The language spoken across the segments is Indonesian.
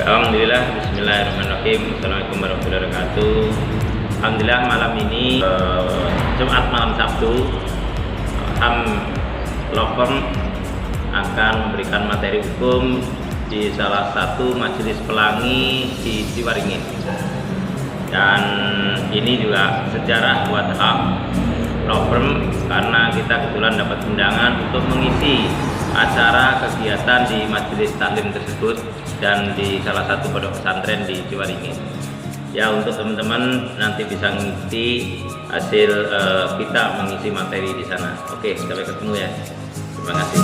Alhamdulillah, bismillahirrahmanirrahim. Assalamualaikum warahmatullahi wabarakatuh. Alhamdulillah malam ini Jumat malam Sabtu, HAM Law Firm akan memberikan materi hukum di salah satu majelis pelangi di Ciwaringin. Dan ini juga sejarah buat HAM Law Firm karena kita kebetulan dapat undangan untuk mengisi acara kegiatan di majelis taklim tersebut dan di salah satu pondok pesantren di Ciwaringin. Ya, untuk teman-teman nanti bisa mengikuti hasil kita mengisi materi di sana. Oke, sampai ketemu ya. Terima kasih.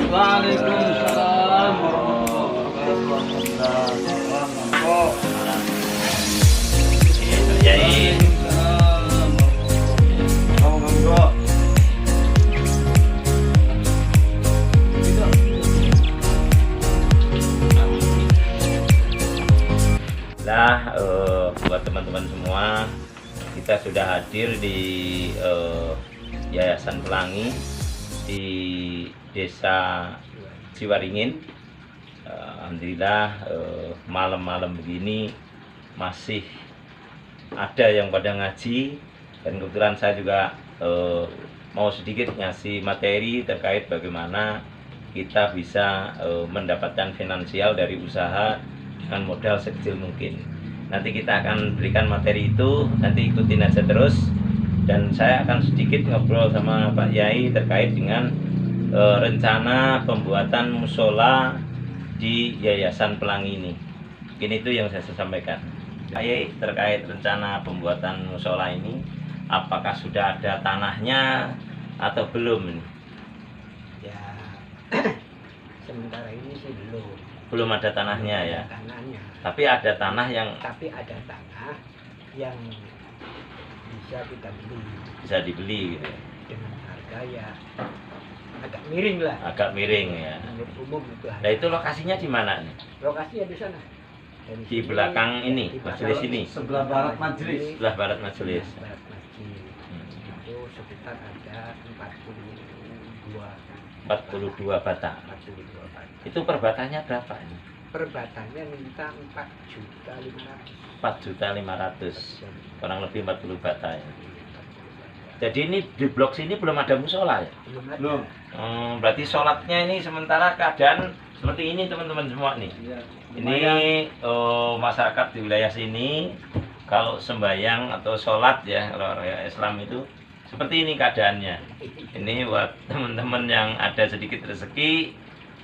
Waalaikumsalam warahmatullahi wabarakatuh. Buat teman-teman semua, kita sudah hadir di Yayasan Pelangi di Desa Ciwaringin. Alhamdulillah malam-malam begini masih ada yang pada ngaji, dan kebetulan saya juga mau sedikit ngasih materi terkait bagaimana kita bisa mendapatkan finansial dari usaha dengan modal sekecil mungkin. Nanti kita akan berikan materi itu, nanti ikutin aja terus, dan saya akan sedikit ngobrol sama Pak Yai terkait dengan rencana pembuatan musola di Yayasan Pelangi ini. Mungkin itu yang saya sampaikan. Pak Yai, terkait rencana pembuatan musola ini, apakah sudah ada tanahnya atau belum? Ya, sementara ini sih Belum ada tanahnya ya. Tanahnya. Tapi ada tanah yang bisa kita beli. Bisa dibeli gitu ya. Dengan harga ya agak miring lah. Agak miring ya. Menurut umum itu. Nah, itu lokasinya di mana nih? Lokasinya di sana. Di belakang ini, majelis ini. Sebelah barat majelis. Sebelah barat majelis. Barat masjid. Itu sekitar ada 42 batang. 42 batang. Itu per batangnya berapa ini? Per batangnya minta 4.500.000. 4.500.000. Kurang lebih 40 batang. Jadi ini di blok sini belum ada musola ya? Belum. Berarti sholatnya ini sementara keadaan seperti ini teman-teman semua nih. Ya, ini masyarakat di wilayah sini kalau sembahyang atau sholat ya, kalau Islam itu seperti ini keadaannya. Ini buat teman-teman yang ada sedikit rezeki,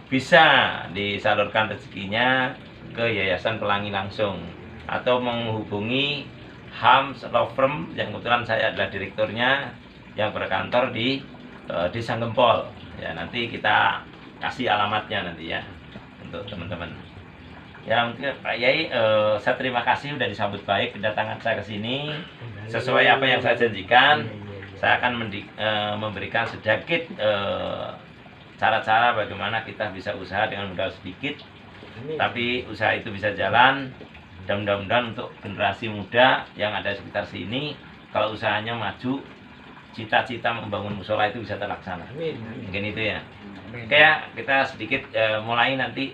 bisa disalurkan rezekinya ke Yayasan Pelangi langsung, atau menghubungi HAM Law Firm yang kebetulan saya adalah direkturnya, yang berkantor di Desa Gempol. Ya, nanti kita kasih alamatnya nanti ya untuk teman-teman. Ya, mungkin Pak Yai, saya terima kasih sudah disambut baik kedatangan saya ke sini. Sesuai apa yang saya janjikan, saya akan memberikan sedikit cara-cara bagaimana kita bisa usaha dengan modal sedikit, tapi usaha itu bisa jalan. Dan mudah-mudahan untuk generasi muda yang ada di sekitar sini, kalau usahanya maju, cita-cita membangun musola itu bisa terlaksana. Mungkin itu ya. Oke ya, kita sedikit mulai nanti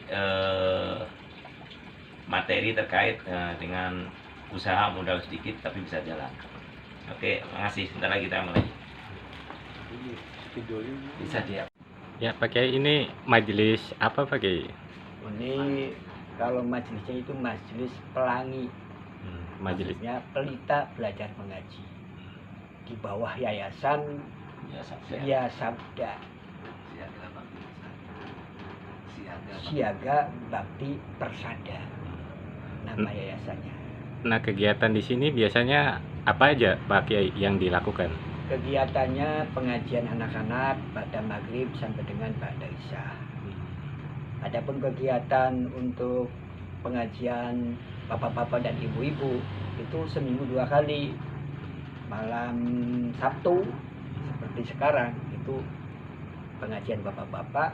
materi terkait dengan usaha modal sedikit tapi bisa jalan. Oke, makasih. Sebentar lagi kita mulai. Bisa dia. Ya, pakai ini majelis apa pakai? Ini kalau majelisnya itu majelis pelangi, Majelis. maksudnya pelita belajar mengaji di bawah yayasan Ya Sabda Siaga Bakti Persada, nama yayasannya. Nah, kegiatan di sini biasanya apa aja Pak Kiai yang dilakukan? Kegiatannya pengajian anak-anak pada maghrib sampai dengan pada isya. Adapun kegiatan untuk pengajian bapak-bapak dan ibu-ibu itu seminggu 2 kali. Malam Sabtu seperti sekarang itu pengajian bapak-bapak,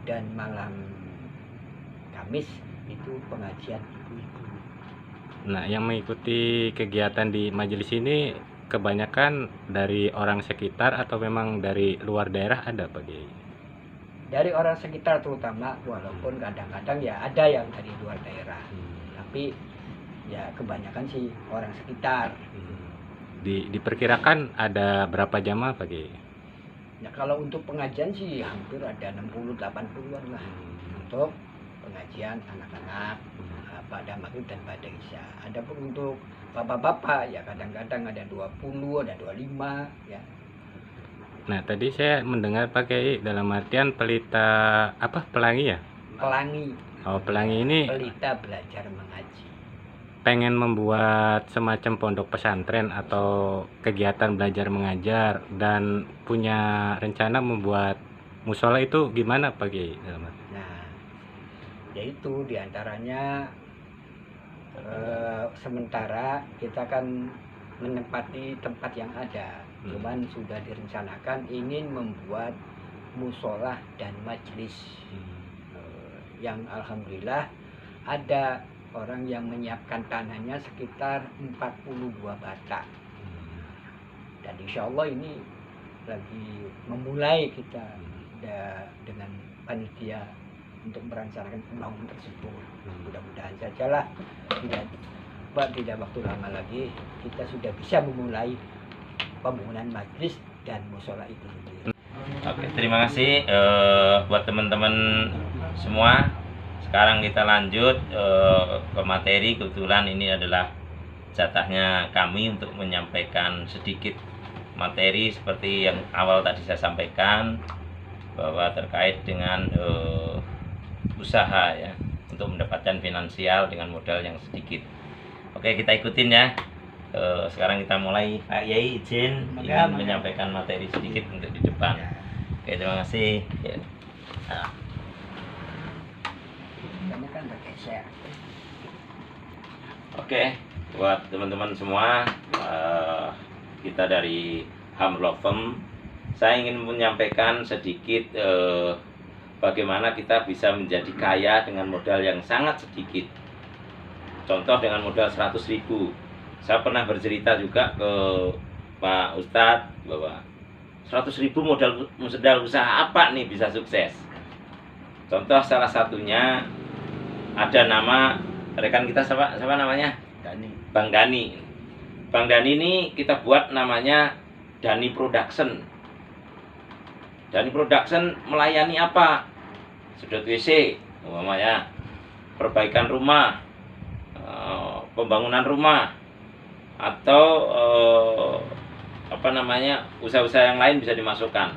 dan malam Kamis itu pengajian ibu-ibu. Nah, yang mengikuti kegiatan di majelis ini kebanyakan dari orang sekitar atau memang dari luar daerah ada Pak Kiai? Dari orang sekitar terutama, walaupun kadang-kadang ya ada yang dari luar daerah, tapi ya kebanyakan sih orang sekitar. Diperkirakan ada berapa jamaah Pak Kiai? Ya kalau untuk pengajian sih hampir ada 60-80-an lah untuk pengajian anak-anak pada maghrib dan pada isya. Adapun untuk bapak-bapak ya kadang-kadang ada 20, ada 25 ya. Nah, tadi saya mendengar Pak Kiai dalam artian pelita apa pelangi ya? Pelangi. Oh, pelangi ini Pelita belajar mengaji. pengen membuat semacam pondok pesantren atau kegiatan belajar mengajar dan punya rencana membuat musola, itu gimana Pak Kiai dalam arti? Nah, yaitu diantaranya sementara kita kan menempati tempat yang ada, cuman sudah direncanakan ingin membuat musola dan majelis yang alhamdulillah ada orang yang menyiapkan tanahnya sekitar 42 batak, dan insya Allah ini lagi memulai kita dengan panitia untuk merencanakan pembangunan tersebut. Mudah-mudahan sajalah tidak waktu lama lagi kita sudah bisa memulai pembangunan majlis dan musola itu sendiri. Oke, terima kasih buat teman-teman semua. Sekarang kita lanjut ke materi. Kebetulan ini adalah jatahnya kami untuk menyampaikan sedikit materi seperti yang awal tadi saya sampaikan, bahwa terkait dengan usaha ya untuk mendapatkan finansial dengan modal yang sedikit. Oke, kita ikutin ya. Sekarang kita mulai. Pak Yai izin ingin menyampaikan materi sedikit untuk di depan. Oke, terima kasih ya. Nah. Oke, buat teman-teman semua, kita dari Hamlovem, saya ingin menyampaikan sedikit bagaimana kita bisa menjadi kaya dengan modal yang sangat sedikit. Contoh dengan modal 100.000. Saya pernah bercerita juga ke Pak Ustadz bahwa 100.000 modal usaha apa nih bisa sukses. Contoh salah satunya ada nama rekan kita, siapa namanya? Dani. Bang Dani. Bang Dani ini kita buat namanya Dani Production. Dani Production melayani apa? Sedot WC, umpamanya, perbaikan rumah, pembangunan rumah, atau usaha-usaha yang lain bisa dimasukkan.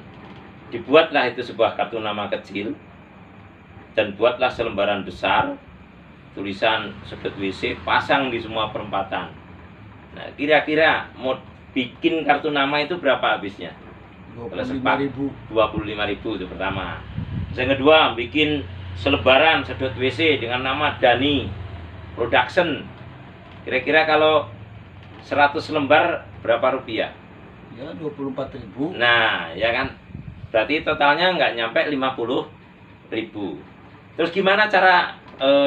Dibuatlah itu sebuah kartu nama kecil dan buatlah selembaran besar tulisan sedot WC, pasang di semua perempatan. Nah, kira-kira mau bikin kartu nama itu berapa habisnya? 25.000. 25.000 itu pertama. Yang kedua, bikin selebaran sedot WC dengan nama Dani Production. Kira-kira kalau 100 lembar berapa rupiah? Ya 24.000. Nah, ya kan? Berarti totalnya nggak nyampe 50.000. Terus gimana cara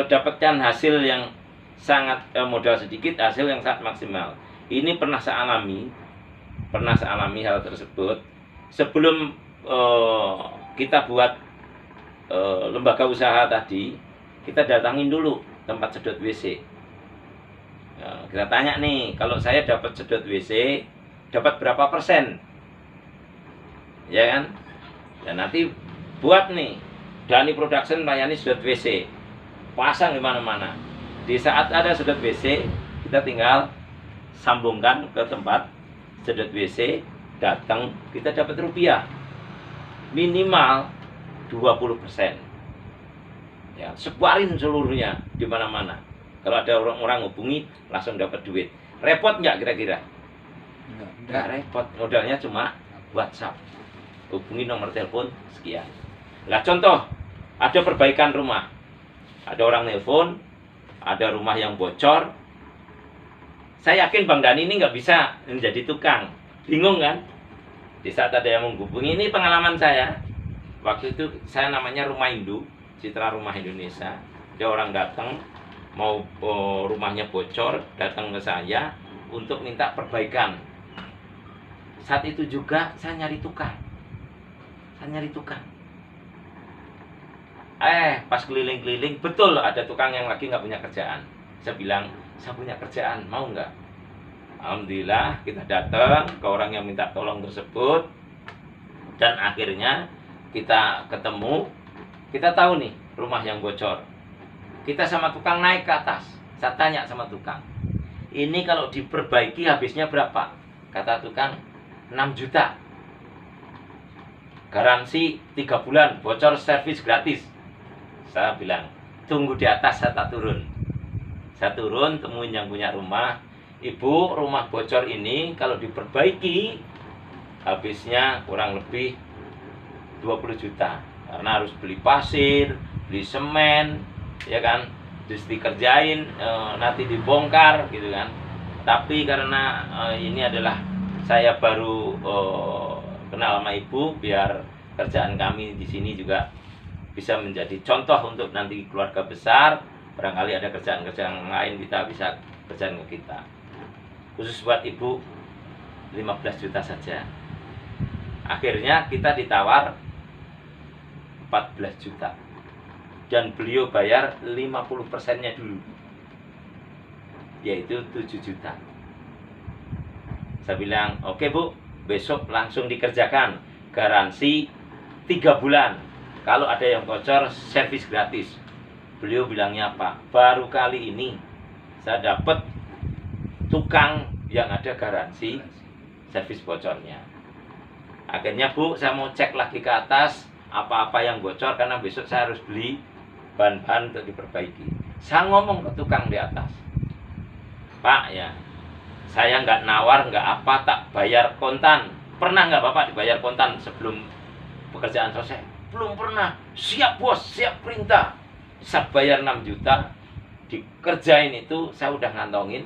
dapatkan hasil yang sangat modal sedikit, hasil yang sangat maksimal? Ini pernah saya alami hal tersebut. Sebelum kita buat lembaga usaha tadi, kita datangin dulu tempat sedot WC. Kita tanya nih, kalau saya dapat sedot WC, dapat berapa persen? Ya kan? Dan nanti buat nih Dani Production melayani sedot WC, pasang di mana-mana. Di saat ada sedot WC, kita tinggal sambungkan ke tempat sedot WC, datang kita dapat rupiah minimal 20%. Ya, sebarin seluruhnya di mana-mana. Kalau ada orang-orang hubungi langsung dapat duit. Repot nggak kira-kira? Nggak repot. Modalnya cuma WhatsApp. Hubungi nomor telepon sekian. Lah contoh, ada perbaikan rumah. Ada orang nelpon, ada rumah yang bocor. Saya yakin Bang Dani ini nggak bisa menjadi tukang. Bingung kan? Di saat ada yang menghubungi, ini pengalaman saya. Waktu itu saya namanya Rumah Indu, Citra Rumah Indonesia. Ada orang datang, mau rumahnya bocor, datang ke saya untuk minta perbaikan. Saat itu juga saya nyari tukang. Pas keliling-keliling, betul ada tukang yang lagi nggak punya kerjaan. Saya bilang, saya punya kerjaan, mau nggak? Alhamdulillah kita datang ke orang yang minta tolong tersebut, dan akhirnya kita ketemu. Kita tahu nih rumah yang bocor. Kita sama tukang naik ke atas. Saya tanya sama tukang, ini kalau diperbaiki habisnya berapa? Kata tukang, 6 juta. Garansi 3 bulan, bocor servis gratis. Saya bilang, tunggu di atas, saya tak turun. Saya turun, temuin yang punya rumah. Ibu, rumah bocor ini kalau diperbaiki habisnya kurang lebih 20 juta. Karena harus beli pasir, beli semen, ya kan, terus dikerjain, nanti dibongkar gitu kan. Tapi karena ini adalah saya baru kenal sama ibu, biar kerjaan kami di sini juga bisa menjadi contoh untuk nanti keluarga besar. Barangkali ada kerjaan-kerjaan lain kita bisa kerjaan ke kita. Khusus buat ibu 15 juta saja. Akhirnya kita ditawar 14 juta. Dan beliau bayar 50%-nya dulu, yaitu 7 juta. Saya bilang, oke Bu, besok langsung dikerjakan. Garansi 3 bulan. Kalau ada yang bocor, servis gratis. Beliau bilangnya apa? Baru kali ini saya dapat tukang yang ada garansi servis bocornya. Akhirnya Bu, saya mau cek lagi ke atas apa-apa yang bocor, karena besok saya harus beli bahan-bahan untuk diperbaiki. Saya ngomong ke tukang di atas, Pak ya, saya nggak nawar, nggak apa, tak bayar kontan. Pernah nggak Bapak dibayar kontan sebelum pekerjaan selesai? Belum pernah. Siap bos, siap perintah. Saya bayar 6 juta, dikerjain itu saya udah ngantongin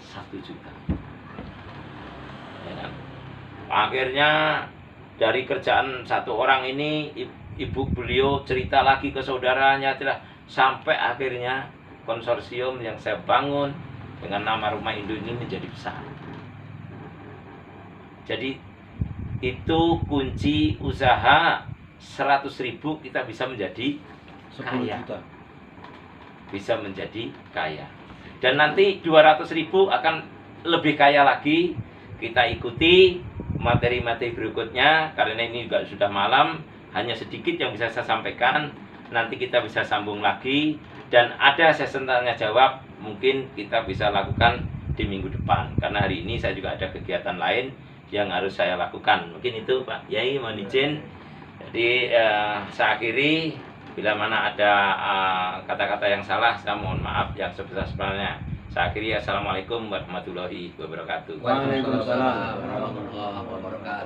1 juta. Ya kan? Akhirnya dari kerjaan satu orang ini, ibu beliau cerita lagi ke saudaranya, sampai akhirnya konsorsium yang saya bangun dengan nama Rumah Indu ini menjadi besar. Jadi itu kunci usaha. 100.000 kita bisa menjadi 10 kaya. juta. Bisa menjadi kaya. Dan nanti 200.000 akan lebih kaya lagi. Kita ikuti materi-materi berikutnya, karena ini juga sudah malam, hanya sedikit yang bisa saya sampaikan. Nanti kita bisa sambung lagi, dan ada sesi tanya jawab mungkin kita bisa lakukan di minggu depan, karena hari ini saya juga ada kegiatan lain yang harus saya lakukan. Mungkin itu Pak Yai, mohon izin. Jadi saya akhiri. Bila mana ada kata-kata yang salah, saya mohon maaf yang sebesar-besarnya. Saya akhiri. Assalamualaikum warahmatullahi wabarakatuh. Waalaikumsalam warahmatullahi wabarakatuh.